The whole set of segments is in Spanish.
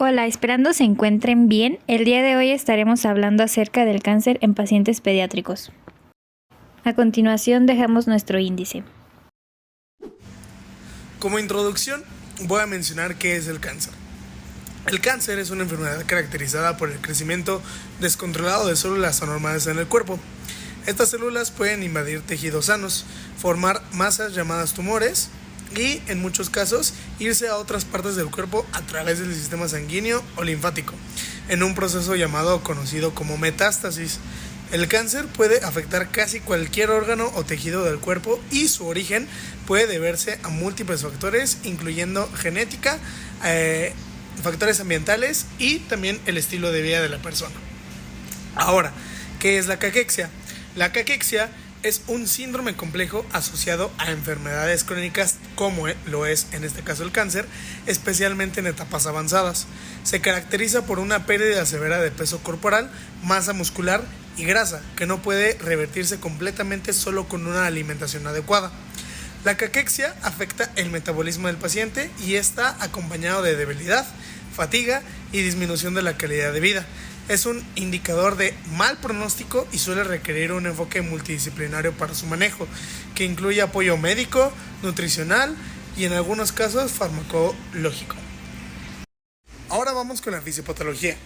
Hola, esperando se encuentren bien. El día de hoy estaremos hablando acerca del cáncer en pacientes pediátricos. A continuación dejamos nuestro índice. Como introducción, voy a mencionar qué es el cáncer. El cáncer es una enfermedad caracterizada por el crecimiento descontrolado de células anormales en el cuerpo. Estas células pueden invadir tejidos sanos, formar masas llamadas tumores y, en muchos casos, irse a otras partes del cuerpo a través del sistema sanguíneo o linfático, en un proceso conocido como metástasis. El cáncer puede afectar casi cualquier órgano o tejido del cuerpo y su origen puede deberse a múltiples factores, incluyendo genética, factores ambientales y también el estilo de vida de la persona. Ahora, ¿qué es la caquexia? La caquexia es un síndrome complejo asociado a enfermedades crónicas como lo es en este caso el cáncer, especialmente en etapas avanzadas. Se caracteriza por una pérdida severa de peso corporal, masa muscular y grasa, que no puede revertirse completamente solo con una alimentación adecuada. La caquexia afecta el metabolismo del paciente y está acompañado de debilidad, fatiga y disminución de la calidad de vida. Es un indicador de mal pronóstico y suele requerir un enfoque multidisciplinario para su manejo, que incluye apoyo médico, nutricional y en algunos casos farmacológico. Ahora vamos con la fisiopatología.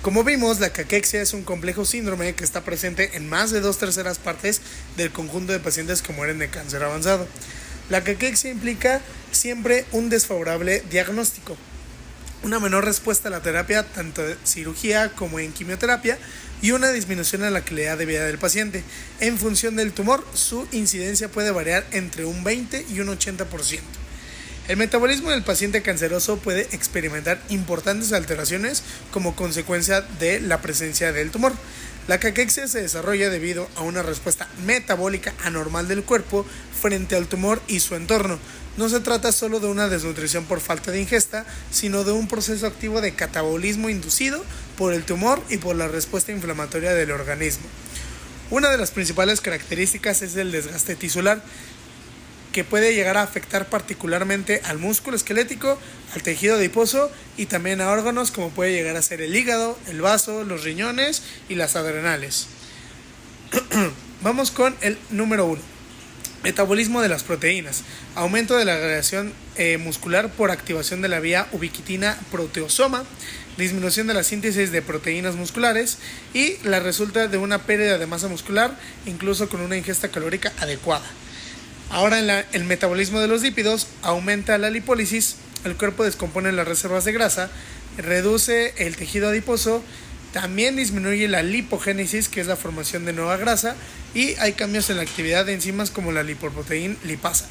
Como vimos, la caquexia es un complejo síndrome que está presente en más de 2/3 partes del conjunto de pacientes que mueren de cáncer avanzado. La caquexia implica siempre un desfavorable diagnóstico, una menor respuesta a la terapia, tanto de cirugía como en quimioterapia, y una disminución en la calidad de vida del paciente. En función del tumor, su incidencia puede variar entre un 20 y un 80%. El metabolismo del paciente canceroso puede experimentar importantes alteraciones como consecuencia de la presencia del tumor. La caquexia se desarrolla debido a una respuesta metabólica anormal del cuerpo frente al tumor y su entorno. No se trata solo de una desnutrición por falta de ingesta, sino de un proceso activo de catabolismo inducido por el tumor y por la respuesta inflamatoria del organismo. Una de las principales características es el desgaste tisular, que puede llegar a afectar particularmente al músculo esquelético, al tejido adiposo y también a órganos como puede llegar a ser el hígado, el vaso, los riñones y las adrenales. Vamos con el número 1. Metabolismo de las proteínas. Aumento de la agregación muscular por activación de la vía ubiquitina-proteasoma, disminución de la síntesis de proteínas musculares y la resulta de una pérdida de masa muscular, incluso con una ingesta calórica adecuada. Ahora el metabolismo de los lípidos aumenta la lipólisis, el cuerpo descompone las reservas de grasa, reduce el tejido adiposo, también disminuye la lipogénesis, que es la formación de nueva grasa, y hay cambios en la actividad de enzimas como la lipoproteína lipasa.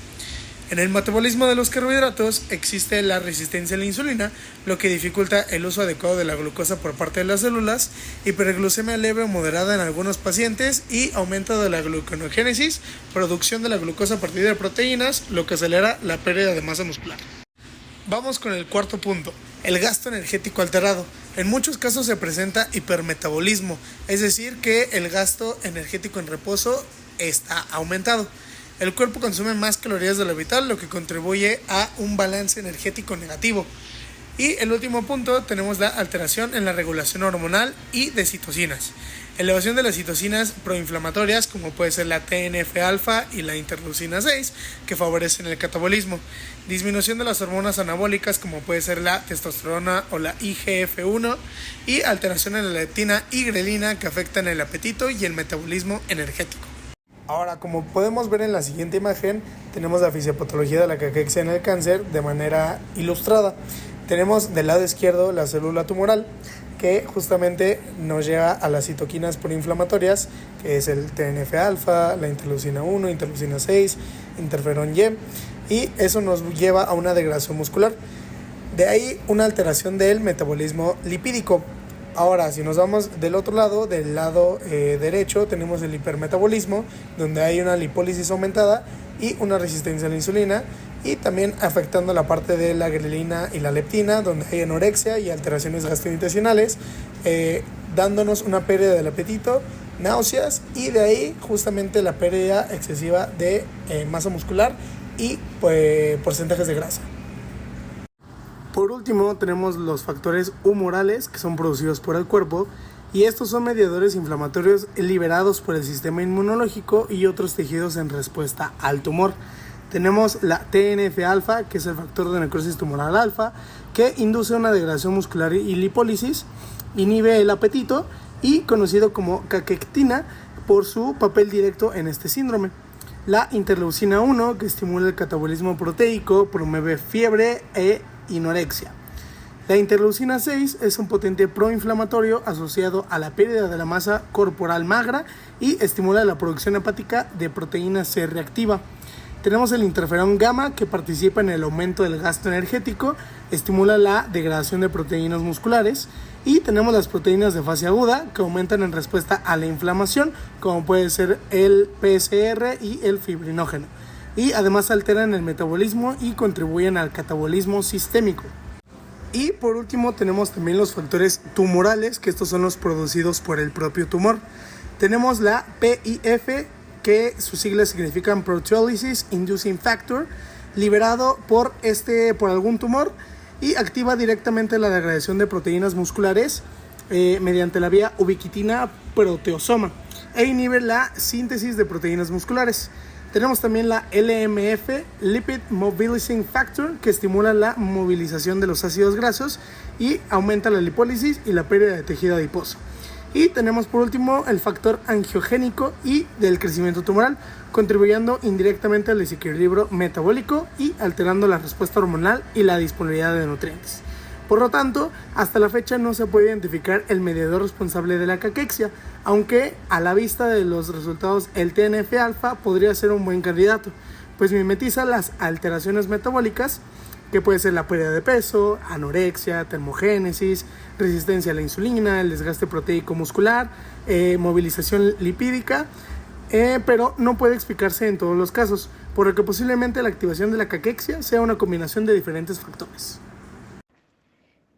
En el metabolismo de los carbohidratos existe la resistencia a la insulina, lo que dificulta el uso adecuado de la glucosa por parte de las células, hiperglucemia leve o moderada en algunos pacientes y aumento de la gluconeogénesis, producción de la glucosa a partir de proteínas, lo que acelera la pérdida de masa muscular. Vamos con el cuarto punto, el gasto energético alterado. En muchos casos se presenta hipermetabolismo, es decir, que el gasto energético en reposo está aumentado. El cuerpo consume más calorías de lo vital, lo que contribuye a un balance energético negativo. Y el último punto, tenemos la alteración en la regulación hormonal y de citocinas. Elevación de las citocinas proinflamatorias, como puede ser la TNF-alfa y la interleucina 6, que favorecen el catabolismo. Disminución de las hormonas anabólicas, como puede ser la testosterona o la IGF-1. Y alteración en la leptina y grelina, que afectan el apetito y el metabolismo energético. Ahora, como podemos ver en la siguiente imagen, tenemos la fisiopatología de la caquexia en el cáncer de manera ilustrada. Tenemos del lado izquierdo la célula tumoral, que justamente nos lleva a las citoquinas proinflamatorias, que es el TNF-alfa, la interleucina 1, interleucina 6, interferón Y eso nos lleva a una degradación muscular. De ahí una alteración del metabolismo lipídico. Ahora, si nos vamos del otro lado, del lado derecho, tenemos el hipermetabolismo, donde hay una lipólisis aumentada y una resistencia a la insulina, y también afectando la parte de la grelina y la leptina, donde hay anorexia y alteraciones gastrointestinales, dándonos una pérdida del apetito, náuseas, y de ahí justamente la pérdida excesiva de masa muscular y porcentajes de grasa. Por último, tenemos los factores humorales que son producidos por el cuerpo y estos son mediadores inflamatorios liberados por el sistema inmunológico y otros tejidos en respuesta al tumor. Tenemos la TNF-alfa, que es el factor de necrosis tumoral alfa, que induce una degradación muscular y lipólisis, inhibe el apetito y conocido como caquectina por su papel directo en este síndrome. La interleucina 1, que estimula el catabolismo proteico, promueve fiebre e anorexia. La interleucina 6 es un potente proinflamatorio asociado a la pérdida de la masa corporal magra y estimula la producción hepática de proteína C reactiva. Tenemos el interferón gamma, que participa en el aumento del gasto energético, estimula la degradación de proteínas musculares, y tenemos las proteínas de fase aguda, que aumentan en respuesta a la inflamación, como puede ser el PSR y el fibrinógeno, y además alteran el metabolismo y contribuyen al catabolismo sistémico. Y por último tenemos también los factores tumorales, que estos son los producidos por el propio tumor. Tenemos la PIF, que sus siglas significan Proteolysis Inducing Factor, liberado por algún tumor y activa directamente la degradación de proteínas musculares mediante la vía ubiquitina proteosoma e inhibe la síntesis de proteínas musculares. Tenemos también la LMF, Lipid Mobilizing Factor, que estimula la movilización de los ácidos grasos y aumenta la lipólisis y la pérdida de tejido adiposo. Y tenemos por último el factor angiogénico y del crecimiento tumoral, contribuyendo indirectamente al desequilibrio metabólico y alterando la respuesta hormonal y la disponibilidad de nutrientes. Por lo tanto, hasta la fecha no se puede identificar el mediador responsable de la caquexia, aunque a la vista de los resultados el TNF-alfa podría ser un buen candidato, pues mimetiza las alteraciones metabólicas, que puede ser la pérdida de peso, anorexia, termogénesis, resistencia a la insulina, el desgaste proteico muscular, movilización lipídica, pero no puede explicarse en todos los casos, por lo que posiblemente la activación de la caquexia sea una combinación de diferentes factores.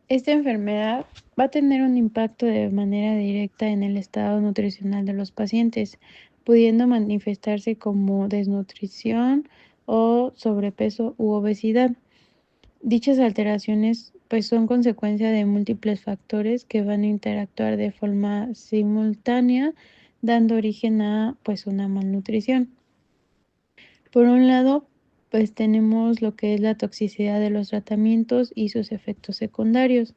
Esta enfermedad va a tener un impacto de manera directa en el estado nutricional de los pacientes, pudiendo manifestarse como desnutrición o sobrepeso u obesidad. Dichas alteraciones pues son consecuencia de múltiples factores que van a interactuar de forma simultánea, dando origen a pues una malnutrición. Por un lado, pues tenemos lo que es la toxicidad de los tratamientos y sus efectos secundarios.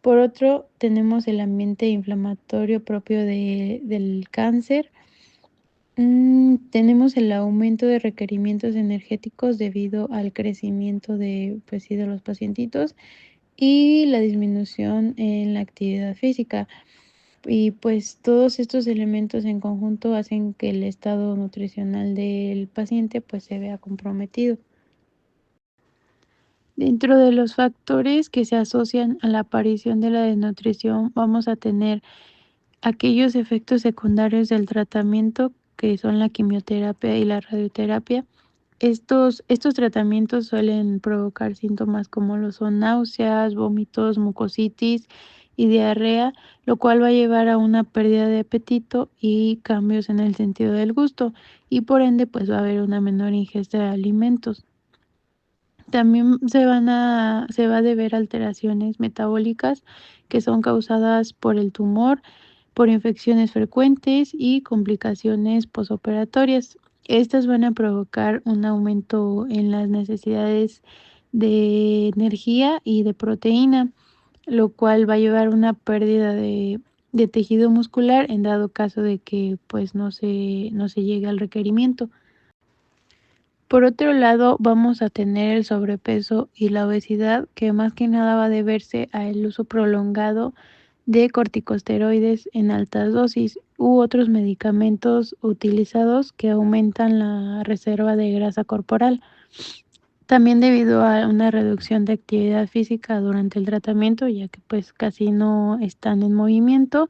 Por otro, tenemos el ambiente inflamatorio propio del cáncer. Tenemos el aumento de requerimientos energéticos debido al crecimiento de los pacientitos y la disminución en la actividad física. Y pues todos estos elementos en conjunto hacen que el estado nutricional del paciente pues se vea comprometido. Dentro de los factores que se asocian a la aparición de la desnutrición, vamos a tener aquellos efectos secundarios del tratamiento, que son la quimioterapia y la radioterapia. Estos tratamientos suelen provocar síntomas como lo son náuseas, vómitos, mucositis y diarrea, lo cual va a llevar a una pérdida de apetito y cambios en el sentido del gusto, y por ende pues va a haber una menor ingesta de alimentos. También se va a deber alteraciones metabólicas que son causadas por el tumor, por infecciones frecuentes y complicaciones posoperatorias. Estas van a provocar un aumento en las necesidades de energía y de proteína, lo cual va a llevar a una pérdida de tejido muscular en dado caso de que pues no se llegue al requerimiento. Por otro lado, vamos a tener el sobrepeso y la obesidad, que más que nada va a deberse al uso prolongado de corticosteroides en altas dosis u otros medicamentos utilizados que aumentan la reserva de grasa corporal. También debido a una reducción de actividad física durante el tratamiento, ya que pues casi no están en movimiento,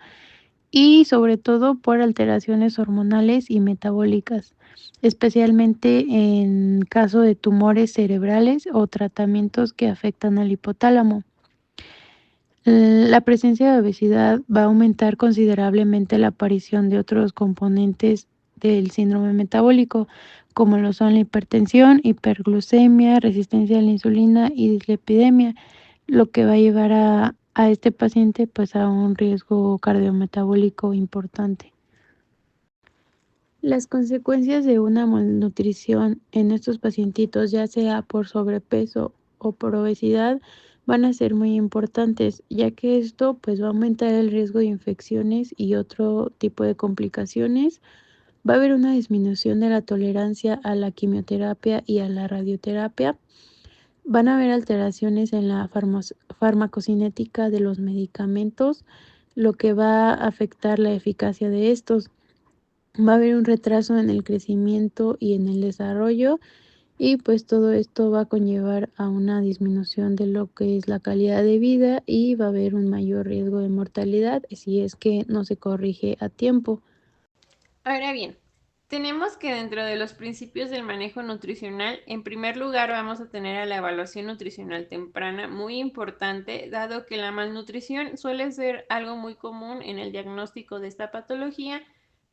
y sobre todo por alteraciones hormonales y metabólicas, especialmente en caso de tumores cerebrales o tratamientos que afectan al hipotálamo. La presencia de obesidad va a aumentar considerablemente la aparición de otros componentes del síndrome metabólico, como lo son la hipertensión, hiperglucemia, resistencia a la insulina y dislipidemia, lo que va a llevar a este paciente pues a un riesgo cardiometabólico importante. Las consecuencias de una malnutrición en estos pacientitos, ya sea por sobrepeso o por obesidad, van a ser muy importantes, ya que esto pues va a aumentar el riesgo de infecciones y otro tipo de complicaciones. Va a haber una disminución de la tolerancia a la quimioterapia y a la radioterapia. Van a haber alteraciones en la farmacocinética de los medicamentos, lo que va a afectar la eficacia de estos. Va a haber un retraso en el crecimiento y en el desarrollo, y pues todo esto va a conllevar a una disminución de lo que es la calidad de vida, y va a haber un mayor riesgo de mortalidad si es que no se corrige a tiempo. Ahora bien, tenemos que dentro de los principios del manejo nutricional, en primer lugar vamos a tener a la evaluación nutricional temprana, muy importante, dado que la malnutrición suele ser algo muy común en el diagnóstico de esta patología,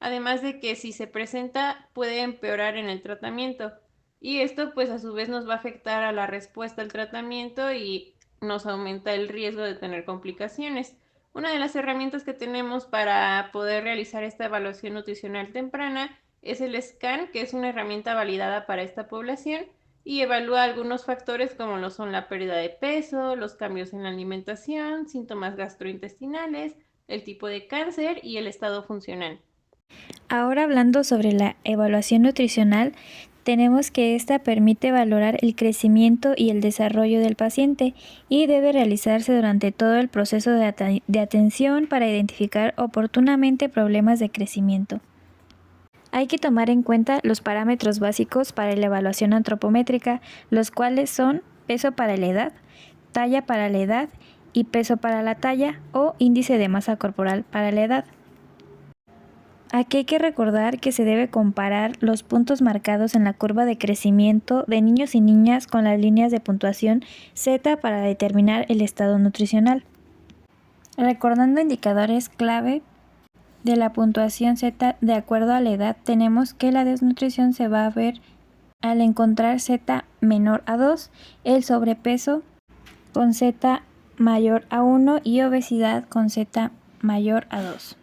además de que si se presenta puede empeorar en el tratamiento. Y esto pues a su vez nos va a afectar a la respuesta al tratamiento y nos aumenta el riesgo de tener complicaciones. Una de las herramientas que tenemos para poder realizar esta evaluación nutricional temprana es el SCAN, que es una herramienta validada para esta población y evalúa algunos factores como lo son la pérdida de peso, los cambios en la alimentación, síntomas gastrointestinales, el tipo de cáncer y el estado funcional. Ahora hablando sobre la evaluación nutricional, tenemos que esta permite valorar el crecimiento y el desarrollo del paciente y debe realizarse durante todo el proceso de atención para identificar oportunamente problemas de crecimiento. Hay que tomar en cuenta los parámetros básicos para la evaluación antropométrica, los cuales son peso para la edad, talla para la edad y peso para la talla o índice de masa corporal para la edad. Aquí hay que recordar que se debe comparar los puntos marcados en la curva de crecimiento de niños y niñas con las líneas de puntuación Z para determinar el estado nutricional. Recordando indicadores clave de la puntuación Z de acuerdo a la edad, tenemos que la desnutrición se va a ver al encontrar Z menor a 2, el sobrepeso con Z mayor a 1 y obesidad con Z mayor a 2.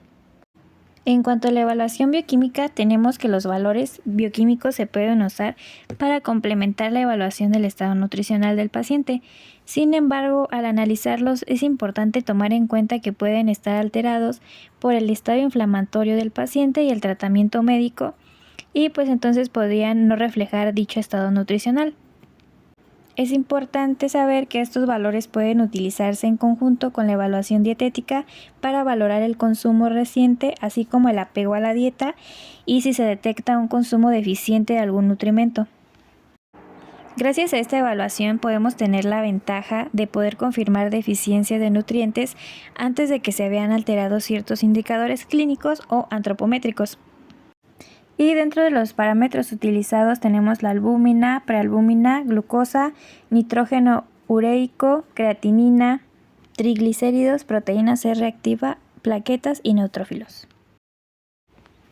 En cuanto a la evaluación bioquímica, tenemos que los valores bioquímicos se pueden usar para complementar la evaluación del estado nutricional del paciente. Sin embargo, al analizarlos es importante tomar en cuenta que pueden estar alterados por el estado inflamatorio del paciente y el tratamiento médico, y pues entonces podrían no reflejar dicho estado nutricional. Es importante saber que estos valores pueden utilizarse en conjunto con la evaluación dietética para valorar el consumo reciente, así como el apego a la dieta y si se detecta un consumo deficiente de algún nutrimento. Gracias a esta evaluación podemos tener la ventaja de poder confirmar deficiencias de nutrientes antes de que se vean alterados ciertos indicadores clínicos o antropométricos. Y dentro de los parámetros utilizados tenemos la albúmina, prealbúmina, glucosa, nitrógeno ureico, creatinina, triglicéridos, proteína C reactiva, plaquetas y neutrófilos.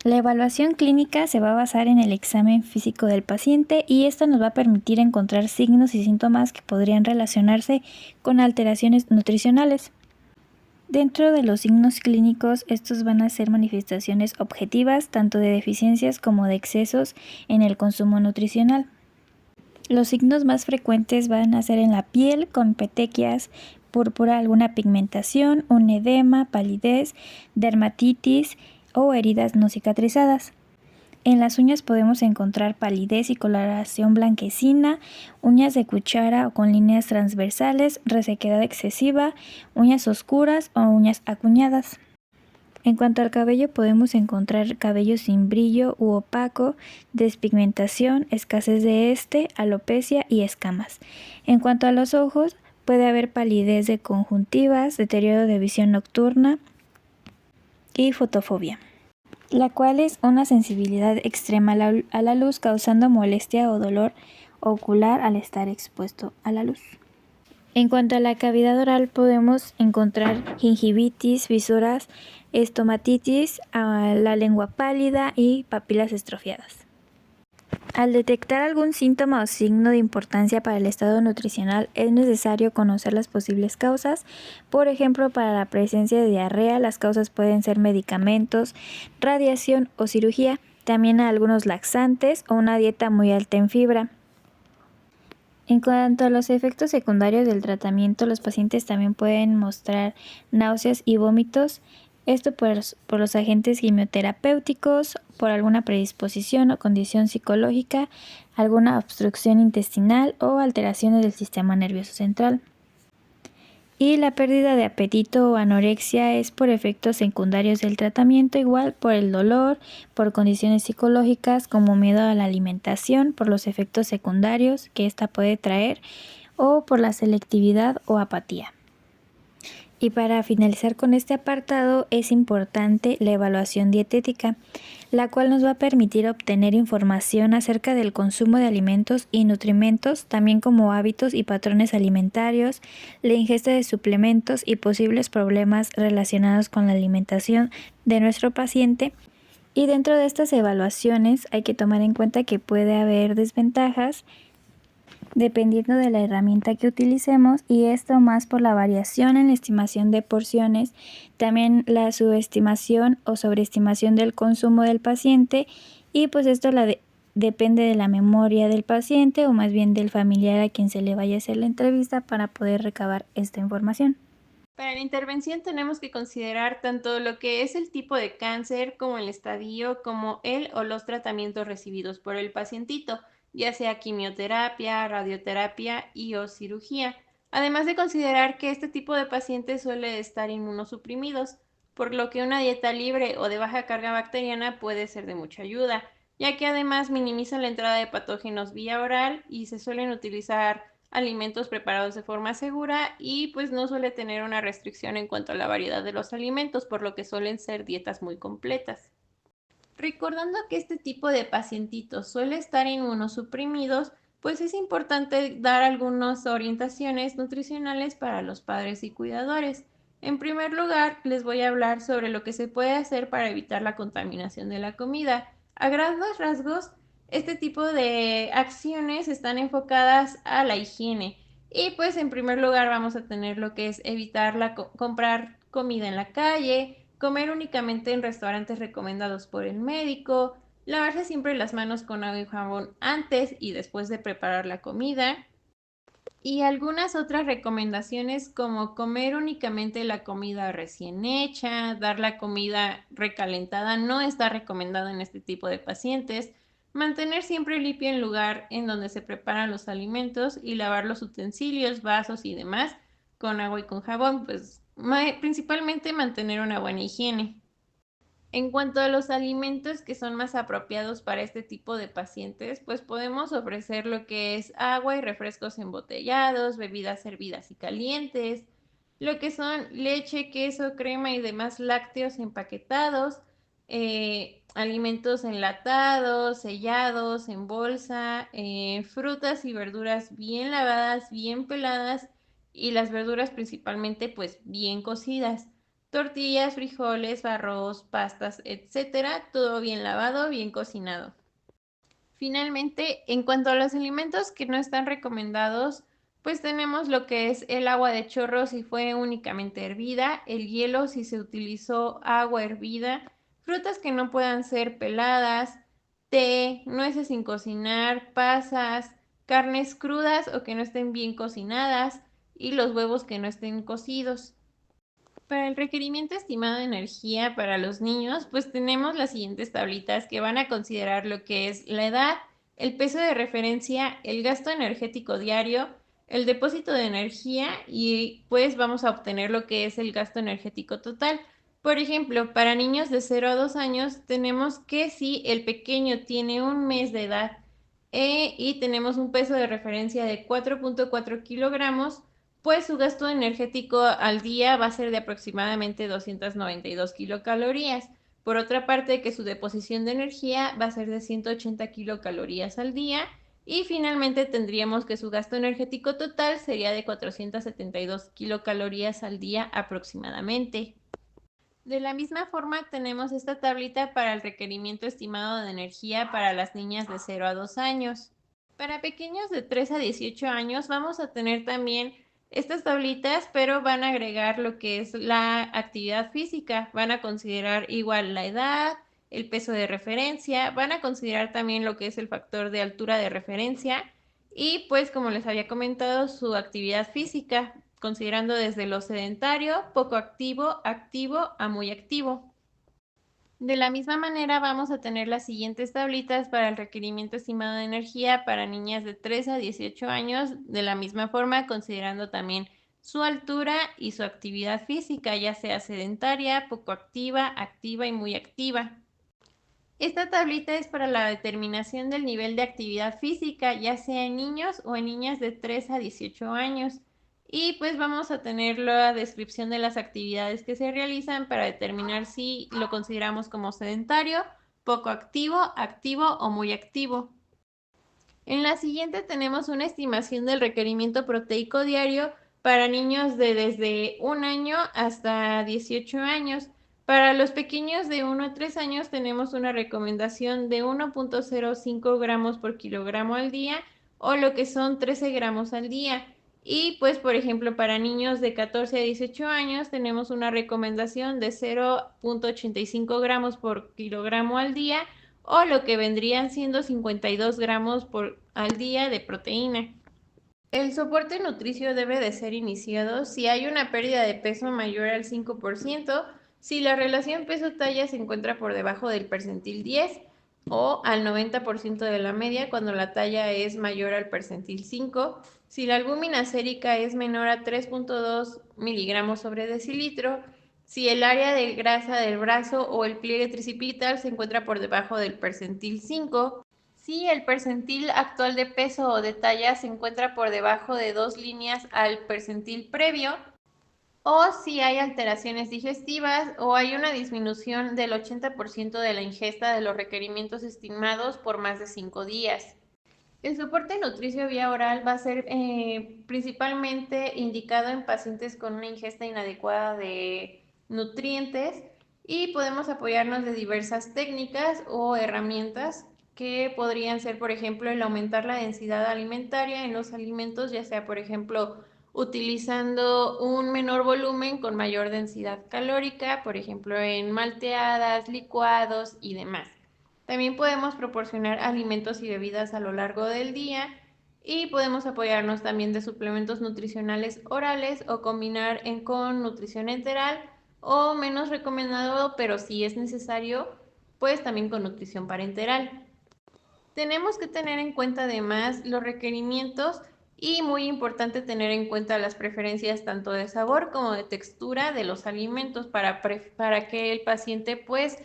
La evaluación clínica se va a basar en el examen físico del paciente y esto nos va a permitir encontrar signos y síntomas que podrían relacionarse con alteraciones nutricionales. Dentro de los signos clínicos, estos van a ser manifestaciones objetivas tanto de deficiencias como de excesos en el consumo nutricional. Los signos más frecuentes van a ser en la piel con petequias, púrpura, alguna pigmentación, un edema, palidez, dermatitis o heridas no cicatrizadas. En las uñas podemos encontrar palidez y coloración blanquecina, uñas de cuchara o con líneas transversales, resequedad excesiva, uñas oscuras o uñas acuñadas. En cuanto al cabello podemos encontrar cabello sin brillo u opaco, despigmentación, escasez de alopecia y escamas. En cuanto a los ojos puede haber palidez de conjuntivas, deterioro de visión nocturna y fotofobia, la cual es una sensibilidad extrema a la luz causando molestia o dolor ocular al estar expuesto a la luz. En cuanto a la cavidad oral podemos encontrar gingivitis, fisuras, estomatitis, la lengua pálida y papilas estrofiadas. Al detectar algún síntoma o signo de importancia para el estado nutricional, es necesario conocer las posibles causas. Por ejemplo, para la presencia de diarrea, las causas pueden ser medicamentos, radiación o cirugía, también algunos laxantes o una dieta muy alta en fibra. En cuanto a los efectos secundarios del tratamiento, los pacientes también pueden mostrar náuseas y vómitos. Esto por los agentes quimioterapéuticos, por alguna predisposición o condición psicológica, alguna obstrucción intestinal o alteraciones del sistema nervioso central. Y la pérdida de apetito o anorexia es por efectos secundarios del tratamiento, igual por el dolor, por condiciones psicológicas como miedo a la alimentación, por los efectos secundarios que ésta puede traer o por la selectividad o apatía. Y para finalizar con este apartado es importante la evaluación dietética, la cual nos va a permitir obtener información acerca del consumo de alimentos y nutrimentos, también como hábitos y patrones alimentarios, la ingesta de suplementos y posibles problemas relacionados con la alimentación de nuestro paciente. Y dentro de estas evaluaciones hay que tomar en cuenta que puede haber desventajas dependiendo de la herramienta que utilicemos, y esto más por la variación en la estimación de porciones, también la subestimación o sobreestimación del consumo del paciente, y pues esto depende de la memoria del paciente o más bien del familiar a quien se le vaya a hacer la entrevista para poder recabar esta información. Para la intervención tenemos que considerar tanto lo que es el tipo de cáncer como el estadio, como el o los tratamientos recibidos por el pacientito, ya sea quimioterapia, radioterapia y o cirugía. Además de considerar que este tipo de pacientes suele estar inmunosuprimidos, por lo que una dieta libre o de baja carga bacteriana puede ser de mucha ayuda, ya que además minimiza la entrada de patógenos vía oral y se suelen utilizar alimentos preparados de forma segura y pues no suele tener una restricción en cuanto a la variedad de los alimentos, por lo que suelen ser dietas muy completas. Recordando que este tipo de pacientitos suele estar inmunosuprimidos, pues es importante dar algunas orientaciones nutricionales para los padres y cuidadores. En primer lugar, les voy a hablar sobre lo que se puede hacer para evitar la contaminación de la comida. A grandes rasgos, este tipo de acciones están enfocadas a la higiene. Y pues en primer lugar vamos a tener lo que es evitar comprar comida en la calle, comer únicamente en restaurantes recomendados por el médico, lavarse siempre las manos con agua y jabón antes y después de preparar la comida. Y algunas otras recomendaciones como comer únicamente la comida recién hecha, dar la comida recalentada no está recomendado en este tipo de pacientes, mantener siempre limpio el lugar en donde se preparan los alimentos y lavar los utensilios, vasos y demás con agua y con jabón, pues principalmente mantener una buena higiene. En cuanto a los alimentos que son más apropiados para este tipo de pacientes, pues podemos ofrecer lo que es agua y refrescos embotellados, bebidas servidas y calientes, lo que son leche, queso, crema y demás lácteos empaquetados, alimentos enlatados, sellados, en bolsa, frutas y verduras bien lavadas, bien peladas y las verduras principalmente pues bien cocidas. Tortillas, frijoles, arroz, pastas, etcétera, todo bien lavado, bien cocinado. Finalmente, en cuanto a los alimentos que no están recomendados, pues tenemos lo que es el agua de chorro si fue únicamente hervida, el hielo si se utilizó agua hervida, frutas que no puedan ser peladas, té, nueces sin cocinar, pasas, carnes crudas o que no estén bien cocinadas y los huevos que no estén cocidos. Para el requerimiento estimado de energía para los niños, pues tenemos las siguientes tablitas que van a considerar lo que es la edad, el peso de referencia, el gasto energético diario, el depósito de energía y pues vamos a obtener lo que es el gasto energético total. Por ejemplo, para niños de 0 a 2 años tenemos que si el pequeño tiene un mes de edad y tenemos un peso de referencia de 4.4 kilogramos, pues su gasto energético al día va a ser de aproximadamente 292 kilocalorías. Por otra parte, que su deposición de energía va a ser de 180 kilocalorías al día. Y finalmente tendríamos que su gasto energético total sería de 472 kilocalorías al día aproximadamente. De la misma forma, tenemos esta tablita para el requerimiento estimado de energía para las niñas de 0 a 2 años. Para pequeños de 3 a 18 años vamos a tener también estas tablitas, pero van a agregar lo que es la actividad física. Van a considerar igual la edad, el peso de referencia, van a considerar también lo que es el factor de altura de referencia y pues como les había comentado su actividad física, considerando desde lo sedentario, poco activo, activo a muy activo. De la misma manera vamos a tener las siguientes tablitas para el requerimiento estimado de energía para niñas de 3 a 18 años, de la misma forma considerando también su altura y su actividad física, ya sea sedentaria, poco activa, activa y muy activa. Esta tablita es para la determinación del nivel de actividad física, ya sea en niños o en niñas de 3 a 18 años. Y pues vamos a tener la descripción de las actividades que se realizan para determinar si lo consideramos como sedentario, poco activo, activo o muy activo. En la siguiente tenemos una estimación del requerimiento proteico diario para niños de desde 1 año hasta 18 años. Para los pequeños de 1 a 3 años tenemos una recomendación de 1.05 gramos por kilogramo al día o lo que son 13 gramos al día. Y pues por ejemplo para niños de 14 a 18 años tenemos una recomendación de 0.85 gramos por kilogramo al día o lo que vendrían siendo 52 gramos al día de proteína. El soporte nutricio debe de ser iniciado si hay una pérdida de peso mayor al 5%, si la relación peso-talla se encuentra por debajo del percentil 10 o al 90% de la media cuando la talla es mayor al percentil 5, si la albúmina sérica es menor a 3.2 miligramos sobre decilitro, si el área de grasa del brazo o el pliegue tricipital se encuentra por debajo del percentil 5, si el percentil actual de peso o de talla se encuentra por debajo de 2 líneas al percentil previo, o si hay alteraciones digestivas o hay una disminución del 80% de la ingesta de los requerimientos estimados por más de 5 días. El soporte nutricio vía oral va a ser principalmente indicado en pacientes con una ingesta inadecuada de nutrientes y podemos apoyarnos de diversas técnicas o herramientas que podrían ser, por ejemplo, el aumentar la densidad alimentaria en los alimentos, ya sea, por ejemplo, utilizando un menor volumen con mayor densidad calórica, por ejemplo, en malteadas, licuados y demás. También podemos proporcionar alimentos y bebidas a lo largo del día y podemos apoyarnos también de suplementos nutricionales orales o combinar con nutrición enteral o menos recomendado, pero si es necesario, pues también con nutrición parenteral. Tenemos que tener en cuenta además los requerimientos y muy importante tener en cuenta las preferencias tanto de sabor como de textura de los alimentos para que el paciente pues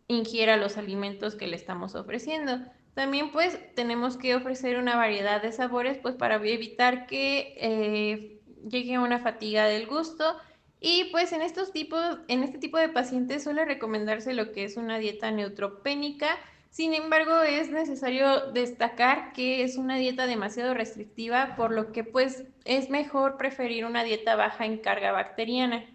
ingiera los alimentos que le estamos ofreciendo. También pues tenemos que ofrecer una variedad de sabores pues para evitar que llegue a una fatiga del gusto y pues en este tipo de pacientes suele recomendarse lo que es una dieta neutropénica. Sin embargo, es necesario destacar que es una dieta demasiado restrictiva, por lo que pues es mejor preferir una dieta baja en carga bacteriana.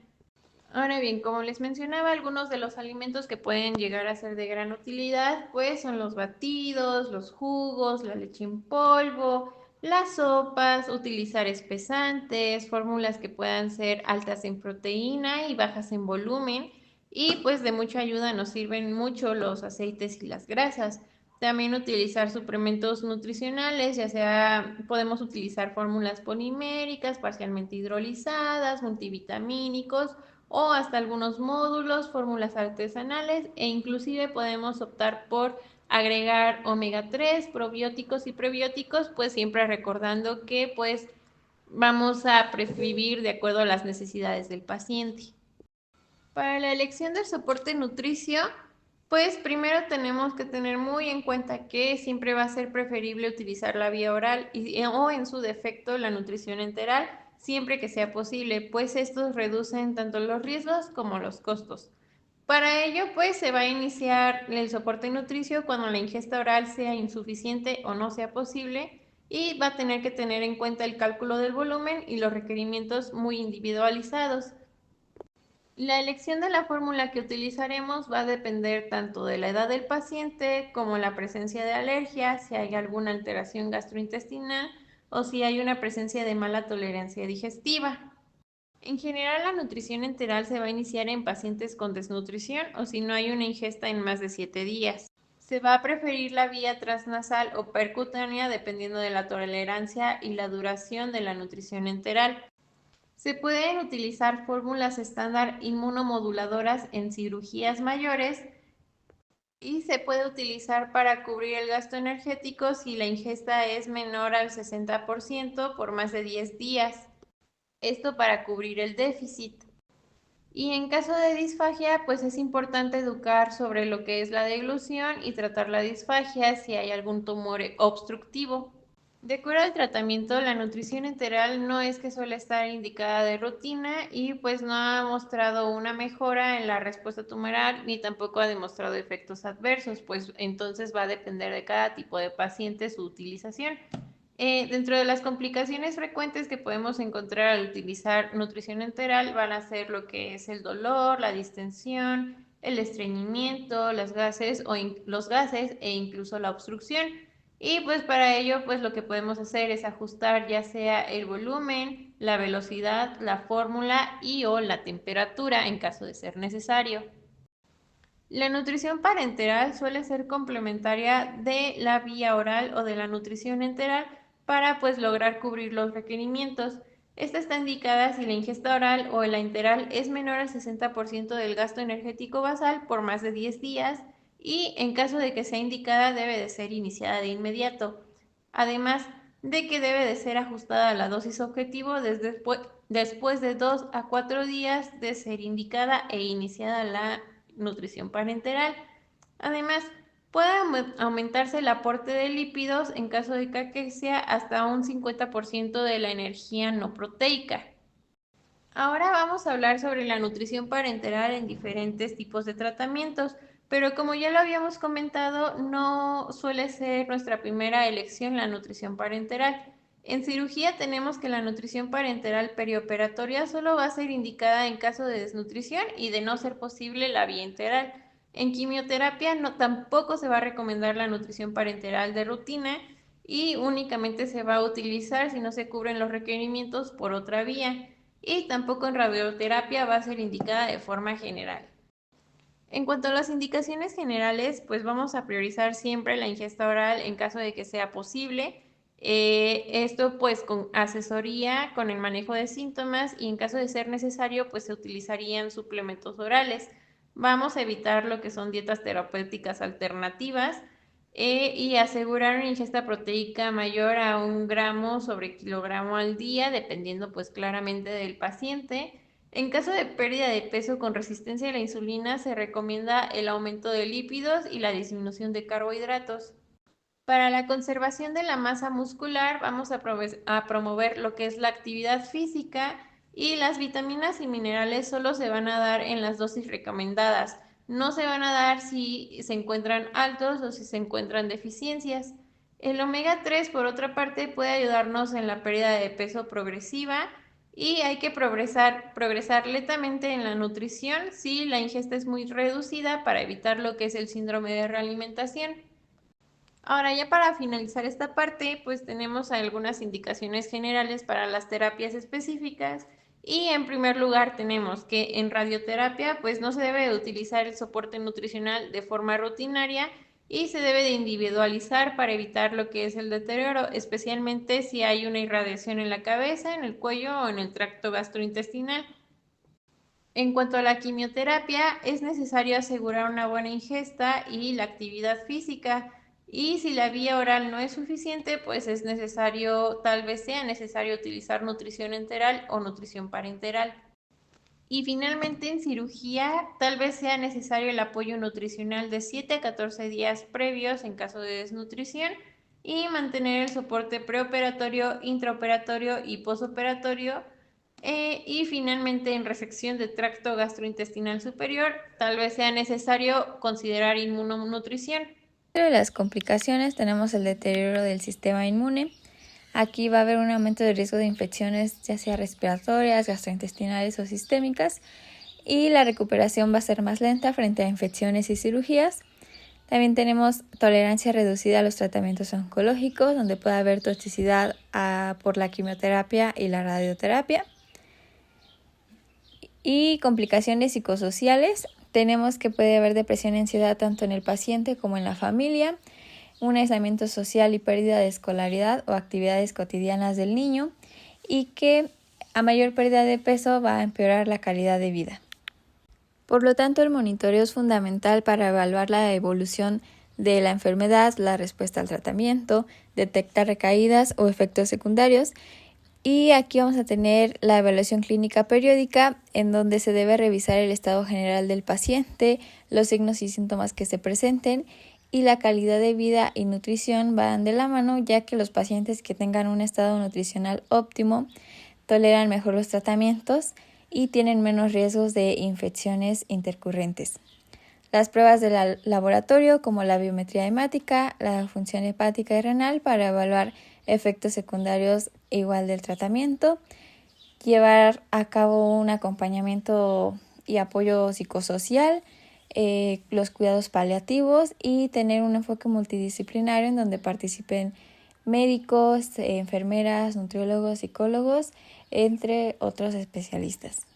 Ahora bien, como les mencionaba, algunos de los alimentos que pueden llegar a ser de gran utilidad, pues son los batidos, los jugos, la leche en polvo, las sopas, utilizar espesantes, fórmulas que puedan ser altas en proteína y bajas en volumen. Y pues de mucha ayuda nos sirven mucho los aceites y las grasas. También utilizar suplementos nutricionales, ya sea podemos utilizar fórmulas poliméricas, parcialmente hidrolizadas, multivitamínicos o hasta algunos módulos, fórmulas artesanales e inclusive podemos optar por agregar omega 3, probióticos y prebióticos, pues siempre recordando que pues vamos a prescribir de acuerdo a las necesidades del paciente. Para la elección del soporte nutricio, pues primero tenemos que tener muy en cuenta que siempre va a ser preferible utilizar la vía oral o en su defecto la nutrición enteral, siempre que sea posible, pues estos reducen tanto los riesgos como los costos. Para ello, pues se va a iniciar el soporte nutricio cuando la ingesta oral sea insuficiente o no sea posible y va a tener que tener en cuenta el cálculo del volumen y los requerimientos muy individualizados. La elección de la fórmula que utilizaremos va a depender tanto de la edad del paciente como la presencia de alergia, si hay alguna alteración gastrointestinal o si hay una presencia de mala tolerancia digestiva. En general, la nutrición enteral se va a iniciar en pacientes con desnutrición o si no hay una ingesta en más de 7 días. Se va a preferir la vía transnasal o percutánea dependiendo de la tolerancia y la duración de la nutrición enteral. Se pueden utilizar fórmulas estándar inmunomoduladoras en cirugías mayores y se puede utilizar para cubrir el gasto energético si la ingesta es menor al 60% por más de 10 días. Esto para cubrir el déficit. Y en caso de disfagia, pues es importante educar sobre lo que es la deglución y tratar la disfagia si hay algún tumor obstructivo. De acuerdo al tratamiento, la nutrición enteral no es que suele estar indicada de rutina y pues no ha mostrado una mejora en la respuesta tumoral ni tampoco ha demostrado efectos adversos, pues entonces va a depender de cada tipo de paciente su utilización. Dentro de las complicaciones frecuentes que podemos encontrar al utilizar nutrición enteral van a ser lo que es el dolor, la distensión, el estreñimiento, los gases e incluso la obstrucción. Y pues para ello pues lo que podemos hacer es ajustar ya sea el volumen, la velocidad, la fórmula y o la temperatura en caso de ser necesario. La nutrición parenteral suele ser complementaria de la vía oral o de la nutrición enteral para pues lograr cubrir los requerimientos. Esta está indicada si la ingesta oral o la enteral es menor al 60% del gasto energético basal por más de 10 días y en caso de que sea indicada debe de ser iniciada de inmediato. Además de que debe de ser ajustada a la dosis objetivo después de 2 a 4 días de ser indicada e iniciada la nutrición parenteral. Además, puede aumentarse el aporte de lípidos en caso de caquexia hasta un 50% de la energía no proteica. Ahora vamos a hablar sobre la nutrición parenteral en diferentes tipos de tratamientos, pero como ya lo habíamos comentado, no suele ser nuestra primera elección la nutrición parenteral. En cirugía tenemos que la nutrición parenteral perioperatoria solo va a ser indicada en caso de desnutrición y de no ser posible la vía enteral. En quimioterapia tampoco se va a recomendar la nutrición parenteral de rutina y únicamente se va a utilizar si no se cubren los requerimientos por otra vía y tampoco en radioterapia va a ser indicada de forma general. En cuanto a las indicaciones generales, pues vamos a priorizar siempre la ingesta oral en caso de que sea posible. Esto pues con asesoría, con el manejo de síntomas y en caso de ser necesario pues se utilizarían suplementos orales. Vamos a evitar lo que son dietas terapéuticas alternativas y asegurar una ingesta proteica mayor a 1 gramo sobre kilogramo al día, dependiendo pues claramente del paciente. En caso de pérdida de peso con resistencia a la insulina, se recomienda el aumento de lípidos y la disminución de carbohidratos. Para la conservación de la masa muscular, vamos a promover lo que es la actividad física y las vitaminas y minerales solo se van a dar en las dosis recomendadas. No se van a dar si se encuentran altos o si se encuentran deficiencias. El omega 3, por otra parte, puede ayudarnos en la pérdida de peso progresiva y hay que progresar lentamente en la nutrición si la ingesta es muy reducida para evitar lo que es el síndrome de realimentación. Ahora, ya para finalizar esta parte, pues tenemos algunas indicaciones generales para las terapias específicas y en primer lugar tenemos que en radioterapia pues no se debe de utilizar el soporte nutricional de forma rutinaria y se debe de individualizar para evitar lo que es el deterioro, especialmente si hay una irradiación en la cabeza, en el cuello o en el tracto gastrointestinal. En cuanto a la quimioterapia, es necesario asegurar una buena ingesta y la actividad física. Y si la vía oral no es suficiente, pues tal vez sea necesario utilizar nutrición enteral o nutrición parenteral. Y finalmente en cirugía, tal vez sea necesario el apoyo nutricional de 7 a 14 días previos en caso de desnutrición y mantener el soporte preoperatorio, intraoperatorio y posoperatorio. Y finalmente en resección de tracto gastrointestinal superior, tal vez sea necesario considerar inmunonutrición. Dentro de las complicaciones tenemos el deterioro del sistema inmune. Aquí va a haber un aumento de riesgo de infecciones, ya sea respiratorias, gastrointestinales o sistémicas. y la recuperación va a ser más lenta frente a infecciones y cirugías. También tenemos tolerancia reducida a los tratamientos oncológicos, donde puede haber toxicidad por la quimioterapia y la radioterapia. Y complicaciones psicosociales, tenemos que puede haber depresión y ansiedad tanto en el paciente como en la familia, un aislamiento social y pérdida de escolaridad o actividades cotidianas del niño, y que a mayor pérdida de peso va a empeorar la calidad de vida. Por lo tanto, el monitoreo es fundamental para evaluar la evolución de la enfermedad, la respuesta al tratamiento, detectar recaídas o efectos secundarios. Y aquí vamos a tener la evaluación clínica periódica, en donde se debe revisar el estado general del paciente, los signos y síntomas que se presenten, y la calidad de vida y nutrición van de la mano, ya que los pacientes que tengan un estado nutricional óptimo toleran mejor los tratamientos y tienen menos riesgos de infecciones intercurrentes. Las pruebas del laboratorio, como la biometría hemática, la función hepática y renal, para evaluar efectos secundarios igual del tratamiento, llevar a cabo un acompañamiento y apoyo psicosocial, los cuidados paliativos y tener un enfoque multidisciplinario en donde participen médicos, enfermeras, nutriólogos, psicólogos, entre otros especialistas.